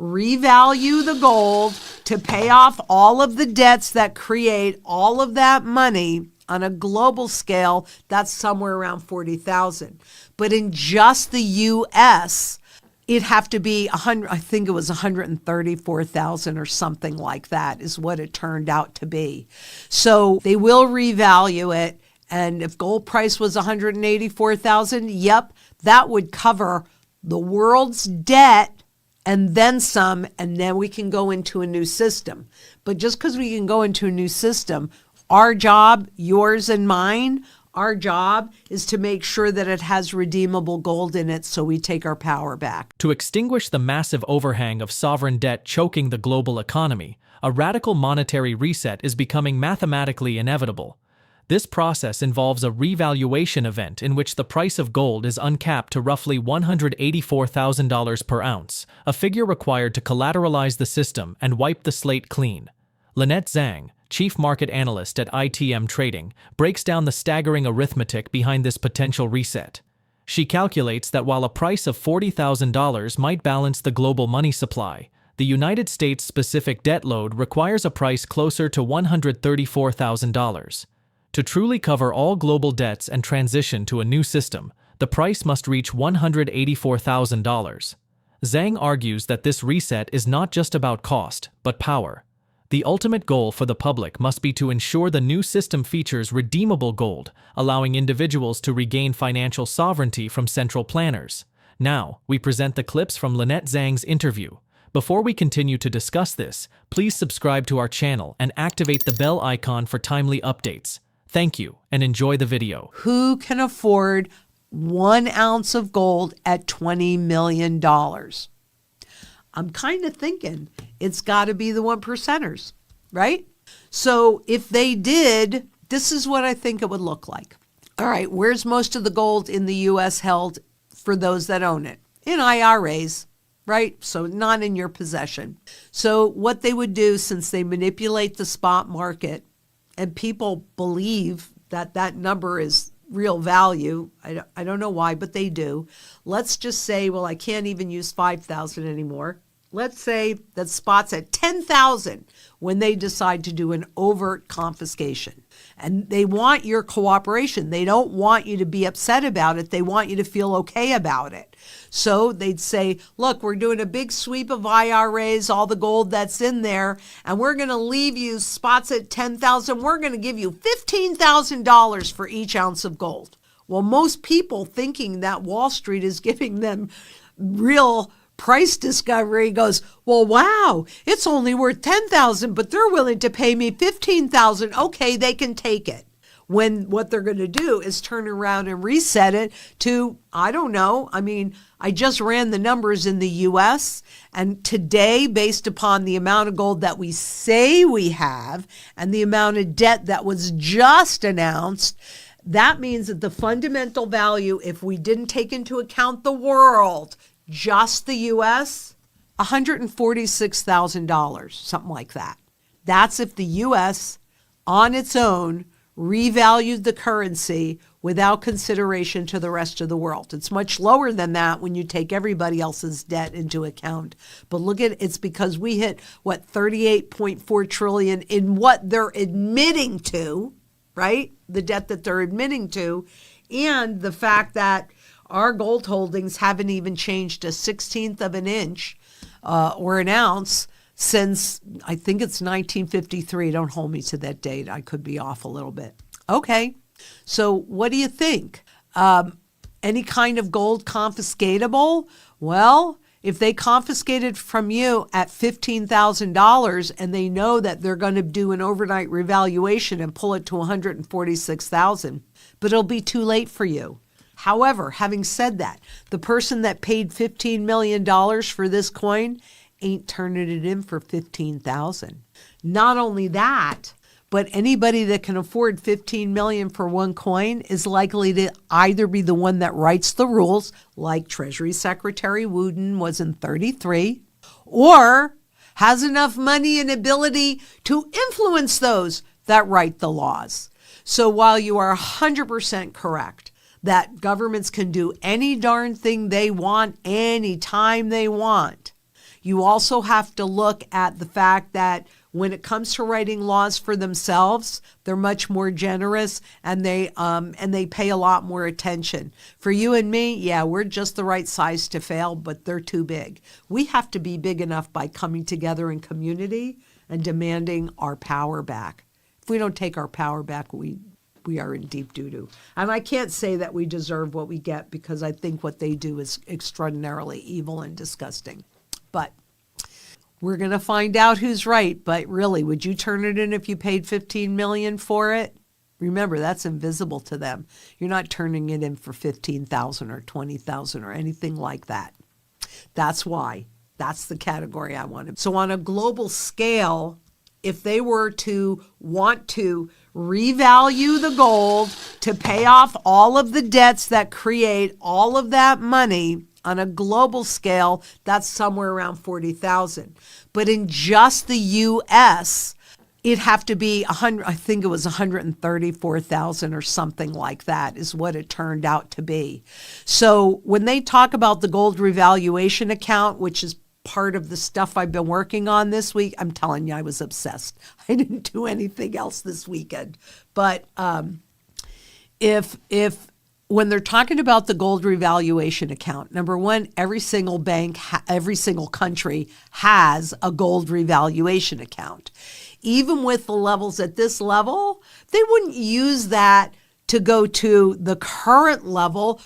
revalue the gold to pay off all of the debts that create all of that money. On a global scale, that's somewhere around 40,000. But in just the U.S., it'd have to be 100. I think it was 134,000 or something like that is what it turned out to be. So they will revalue it. And if gold price was 184,000, yep, that would cover the world's debt and then some, and then we can go into a new system. But just because we can go into a new system, our job, yours and mine, our job is to make sure that it has redeemable gold in it so we take our power back. To extinguish the massive overhang of sovereign debt choking the global economy, a radical monetary reset is becoming mathematically inevitable. This process involves a revaluation event in which the price of gold is uncapped to roughly $184,000 per ounce, a figure required to collateralize the system and wipe the slate clean. Lynette Zang, Chief Market Analyst at ITM Trading, breaks down the staggering arithmetic behind this potential reset. She calculates that while a price of $40,000 might balance the global money supply, the United States' specific debt load requires a price closer to $134,000. To truly cover all global debts and transition to a new system, the price must reach $184,000. Zhang argues that this reset is not just about cost, but power. The ultimate goal for the public must be to ensure the new system features redeemable gold, allowing individuals to regain financial sovereignty from central planners. Now, we present the clips from Lynette Zang's interview. Before we continue to discuss this, please subscribe to our channel and activate the bell icon for timely updates. Thank you, and enjoy the video. Who can afford 1 ounce of gold at $20 million? I'm kind of thinking it's got to be the 1%ers, right? So if they did, this is what I think it would look like. All right, where's most of the gold in the U.S. held for those that own it? In IRAs, right? So not in your possession. So what they would do, since they manipulate the spot market and people believe that that number is real value, I don't know why, but they do. Let's just say, well, I can't even use 5,000 anymore. Let's say that spot's at 10,000 when they decide to do an overt confiscation. And they want your cooperation. They don't want you to be upset about it. They want you to feel okay about it. So they'd say, look, we're doing a big sweep of IRAs, all the gold that's in there, and we're going to leave you spots at 10,000. We're going to give you $15,000 for each ounce of gold. Well, most people thinking that Wall Street is giving them real price discovery goes, well, wow, it's only worth 10,000, but they're willing to pay me 15,000. Okay, they can take it. When what they're going to do is turn around and reset it to, I don't know. I mean, I just ran the numbers in the U.S. and today, based upon the amount of gold that we say we have and the amount of debt that was just announced, that means that the fundamental value, if we didn't take into account the world, just the U.S., $146,000, something like that. That's if the U.S. on its own revalued the currency without consideration to the rest of the world. It's much lower than that when you take everybody else's debt into account. But look at it's because we hit, 38.4 trillion in what they're admitting to, right? The debt that they're admitting to, and the fact that our gold holdings haven't even changed a 1/16 of an inch or an ounce since, I think it's 1953. Don't hold me to that date. I could be off a little bit. Okay, so what do you think? Any kind of gold confiscatable? Well, if they confiscated from you at $15,000 and they know that they're going to do an overnight revaluation and pull it to $146,000, but it'll be too late for you. However, having said that, the person that paid $15 million for this coin ain't turning it in for $15,000. Not only that, but anybody that can afford $15 million for one coin is likely to either be the one that writes the rules, like Treasury Secretary Wooden was in 33, or has enough money and ability to influence those that write the laws. So while you are 100% correct that governments can do any darn thing they want anytime they want, You also have to look at the fact that when it comes to writing laws for themselves, they're much more generous and they pay a lot more attention. For you and me, yeah, we're just the right size to fail, but they're too big. We have to be big enough by coming together in community and demanding our power back. If we don't take our power back, we are in deep doo-doo. And I can't say that we deserve what we get because I think what they do is extraordinarily evil and disgusting. But we're going to find out who's right. But really, would you turn it in if you paid $15 million for it? Remember, that's invisible to them. You're not turning it in for $15,000 or $20,000 or anything like that. That's why. That's the category I wanted. So on a global scale, if they were to want to revalue the gold to pay off all of the debts that create all of that money on a global scale, that's somewhere around 40,000. But in just the U.S., it'd have to be 100. I think it was 134,000 or something like that is what it turned out to be. So when they talk about the gold revaluation account, which is part of the stuff I've been working on this week, I'm telling you, I was obsessed. I didn't do anything else this weekend. But if when they're talking about the gold revaluation account, number one, every single bank, every single country has a gold revaluation account. Even with the levels at this level, they wouldn't use that to go to the current level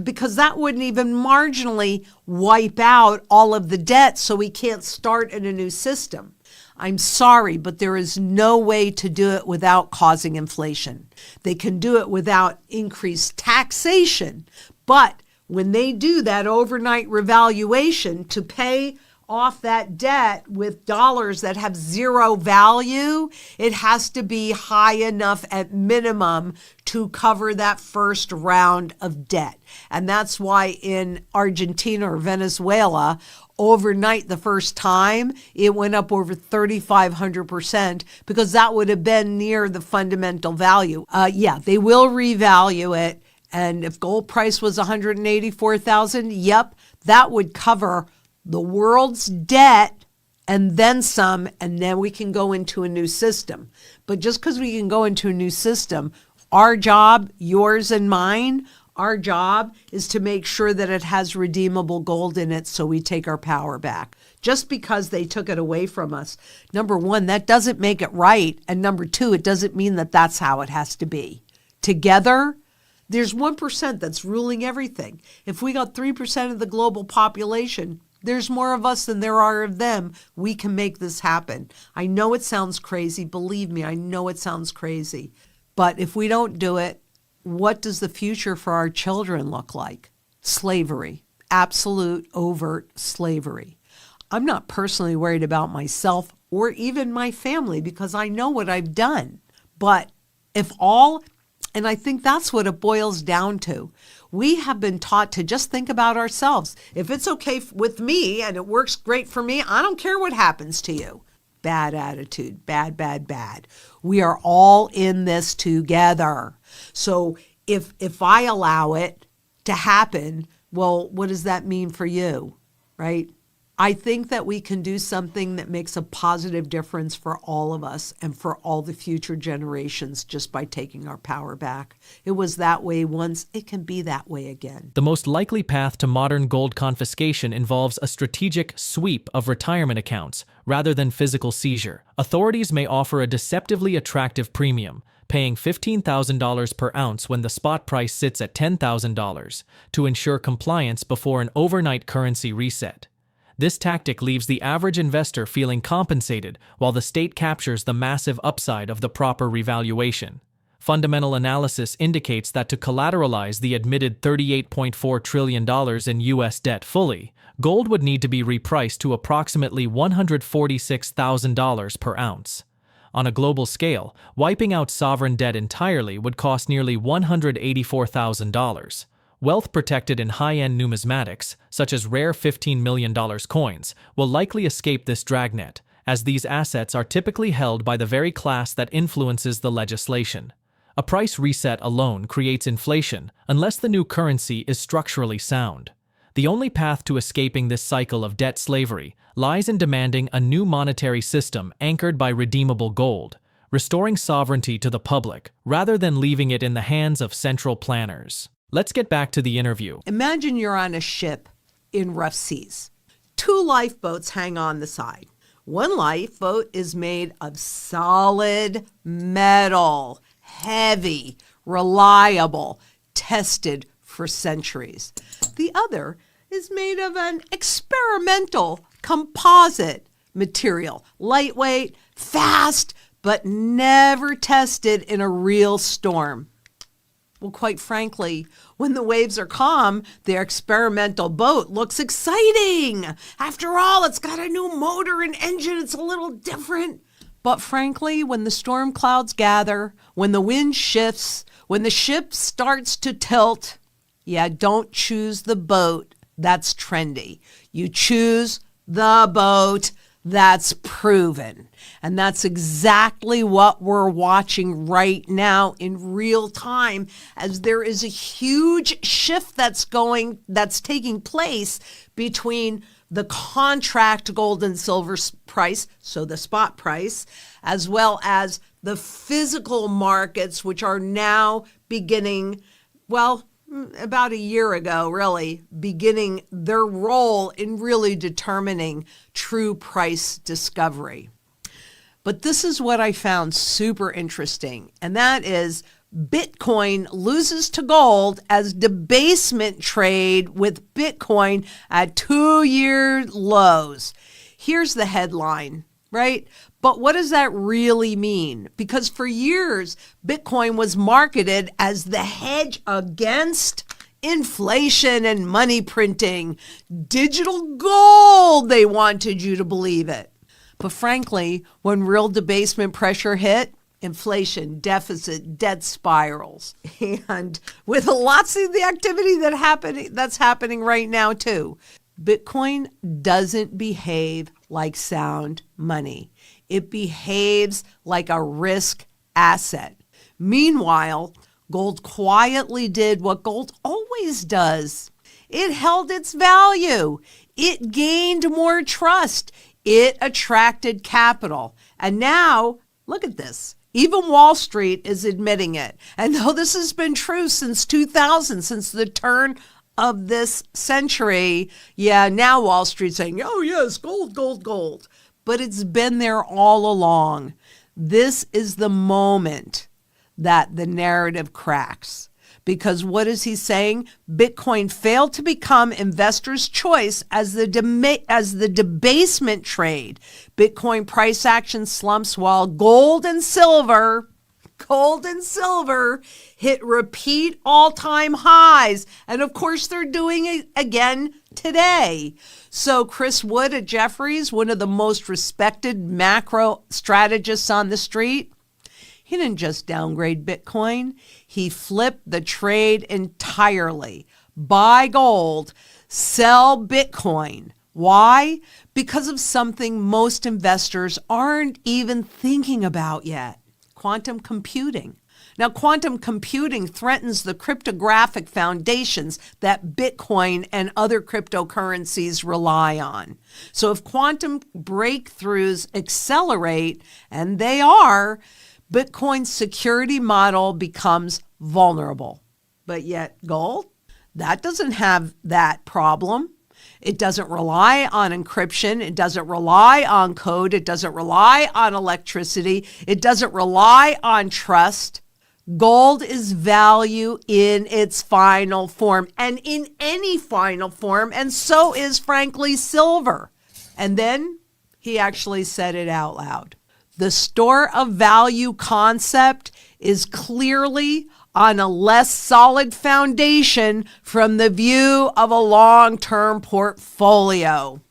because that wouldn't even marginally wipe out all of the debt, so we can't start in a new system. I'm sorry, but there is no way to do it without causing inflation. They can do it without increased taxation, but when they do that overnight revaluation to pay off that debt with dollars that have zero value, it has to be high enough at minimum to cover that first round of debt. And that's why in Argentina or Venezuela, overnight the first time, it went up over 3,500% because that would have been near the fundamental value. They will revalue it. And if gold price was 184,000, yep, that would cover the world's debt and then some, and then we can go into a new system. But just because we can go into a new system, our job, yours and mine, our job is to make sure that it has redeemable gold in it so we take our power back. Just because they took it away from us, number one, that doesn't make it right. And number two, it doesn't mean that that's how it has to be. Together, there's 1% that's ruling everything. If we got 3% of the global population, there's more of us than there are of them. We can make this happen. I know it sounds crazy. Believe me, I know it sounds crazy. But if we don't do it, what does the future for our children look like? Slavery. Absolute, overt slavery. I'm not personally worried about myself or even my family because I know what I've done. But and I think that's what it boils down to. We have been taught to just think about ourselves. If it's okay with me and it works great for me, I don't care what happens to you. Bad attitude, bad, bad, bad. We are all in this together. So if I allow it to happen, well, what does that mean for you, right? I think that we can do something that makes a positive difference for all of us and for all the future generations just by taking our power back. It was that way once, it can be that way again. The most likely path to modern gold confiscation involves a strategic sweep of retirement accounts rather than physical seizure. Authorities may offer a deceptively attractive premium, paying $15,000 per ounce when the spot price sits at $10,000 to ensure compliance before an overnight currency reset. This tactic leaves the average investor feeling compensated while the state captures the massive upside of the proper revaluation. Fundamental analysis indicates that to collateralize the admitted $38.4 trillion in U.S. debt fully, gold would need to be repriced to approximately $146,000 per ounce. On a global scale, wiping out sovereign debt entirely would cost nearly $184,000. Wealth protected in high-end numismatics, such as rare $15 million coins, will likely escape this dragnet, as these assets are typically held by the very class that influences the legislation. A price reset alone creates inflation unless the new currency is structurally sound. The only path to escaping this cycle of debt slavery lies in demanding a new monetary system anchored by redeemable gold, restoring sovereignty to the public rather than leaving it in the hands of central planners. Let's get back to the interview. Imagine you're on a ship in rough seas. 2 lifeboats hang on the side. One lifeboat is made of solid metal, heavy, reliable, tested for centuries. The other is made of an experimental composite material, lightweight, fast, but never tested in a real storm. Well, quite frankly, when the waves are calm, their experimental boat looks exciting. After all, it's got a new motor and engine. It's a little different. But frankly, when the storm clouds gather, when the wind shifts, when the ship starts to tilt, don't choose the boat that's trendy. You choose the boat that's proven. And that's exactly what we're watching right now in real time, as there is a huge shift that's taking place between the contract gold and silver price, so the spot price, as well as the physical markets, which are now beginning, about a year ago, really, beginning their role in really determining true price discovery. But this is what I found super interesting, and that is Bitcoin loses to gold as debasement trade with Bitcoin at 2-year lows. Here's the headline, right? But what does that really mean? Because for years, Bitcoin was marketed as the hedge against inflation and money printing. Digital gold, they wanted you to believe it. But frankly, when real debasement pressure hit, inflation, deficit, debt spirals, and with lots of the activity that's happening right now too, Bitcoin doesn't behave like sound money. It behaves like a risk asset. Meanwhile, gold quietly did what gold always does. It held its value. It gained more trust. It attracted capital. And now, look at this. Even Wall Street is admitting it. And though this has been true since 2000, since the turn of this century, now Wall Street's saying, oh yes, gold, gold, gold. But it's been there all along. This is the moment that the narrative cracks. Because what is he saying? Bitcoin failed to become investors' choice as the debasement trade. Bitcoin price action slumps while gold and silver hit repeat all-time highs. And of course, they're doing it again today. So Chris Wood at Jefferies, one of the most respected macro strategists on the street, he didn't just downgrade Bitcoin. He flipped the trade entirely. Buy gold, sell Bitcoin. Why? Because of something most investors aren't even thinking about yet. Quantum computing. Now, quantum computing threatens the cryptographic foundations that Bitcoin and other cryptocurrencies rely on. So if quantum breakthroughs accelerate, and they are, Bitcoin's security model becomes vulnerable. But yet gold, that doesn't have that problem. It doesn't rely on encryption. It doesn't rely on code. It doesn't rely on electricity. It doesn't rely on trust. Gold is value in its final form, and in any final form, and so is, frankly, silver. And then he actually said it out loud. The store of value concept is clearly on a less solid foundation from the view of a long-term portfolio.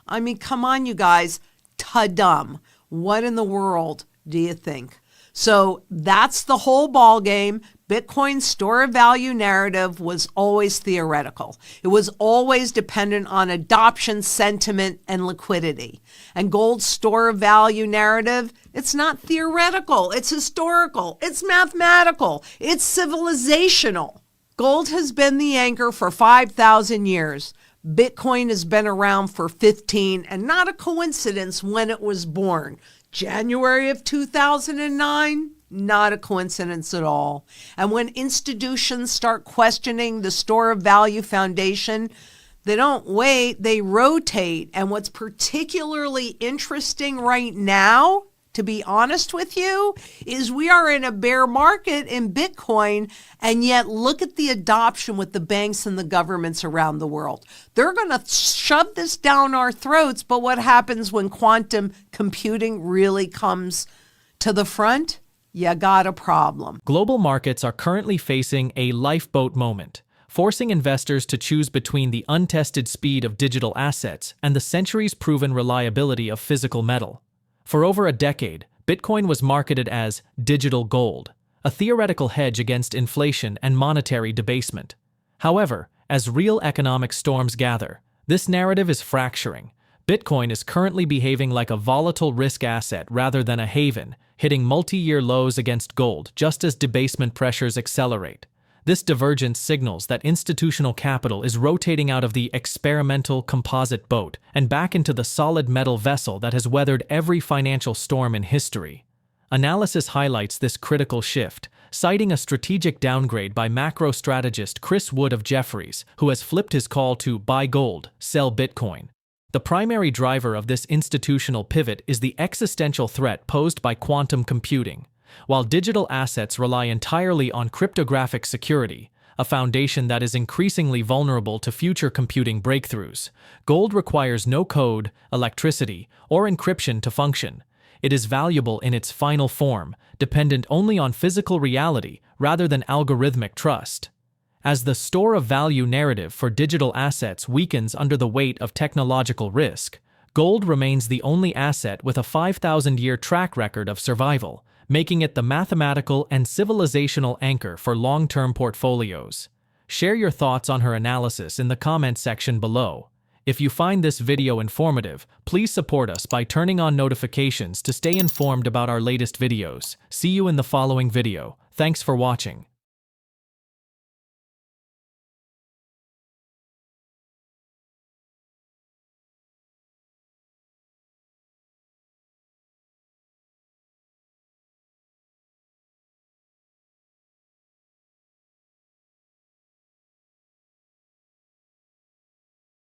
I mean, come on, you guys. Ta-dum. What in the world do you think? So that's the whole ball game. Bitcoin's store of value narrative was always theoretical. It was always dependent on adoption, sentiment, and liquidity. And gold's store of value narrative, it's not theoretical. It's historical. It's mathematical. It's civilizational. Gold has been the anchor for 5,000 years. Bitcoin has been around for 15, and not a coincidence when it was born. January of 2009, not a coincidence at all. And when institutions start questioning the Store of Value Foundation, they don't wait, they rotate. And what's particularly interesting right now, to be honest with you, is we are in a bear market in Bitcoin, and yet look at the adoption with the banks and the governments around the world. They're going to shove this down our throats, but what happens when quantum computing really comes to the front? You got a problem. Global markets are currently facing a lifeboat moment, forcing investors to choose between the untested speed of digital assets and the centuries-proven reliability of physical metal. For over a decade, Bitcoin was marketed as digital gold, a theoretical hedge against inflation and monetary debasement. However, as real economic storms gather, this narrative is fracturing. Bitcoin is currently behaving like a volatile risk asset rather than a haven, hitting multi-year lows against gold just as debasement pressures accelerate. This divergence signals that institutional capital is rotating out of the experimental composite boat and back into the solid metal vessel that has weathered every financial storm in history. Analysis highlights this critical shift, citing a strategic downgrade by macro strategist Chris Wood of Jefferies, who has flipped his call to buy gold, sell Bitcoin. The primary driver of this institutional pivot is the existential threat posed by quantum computing. While digital assets rely entirely on cryptographic security, a foundation that is increasingly vulnerable to future computing breakthroughs, gold requires no code, electricity, or encryption to function. It is valuable in its final form, dependent only on physical reality rather than algorithmic trust. As the store of value narrative for digital assets weakens under the weight of technological risk, gold remains the only asset with a 5,000-year track record of survival, making it the mathematical and civilizational anchor for long-term portfolios. Share your thoughts on her analysis in the comments section below. If you find this video informative, please support us by turning on notifications to stay informed about our latest videos. See you in the following video. Thanks for watching.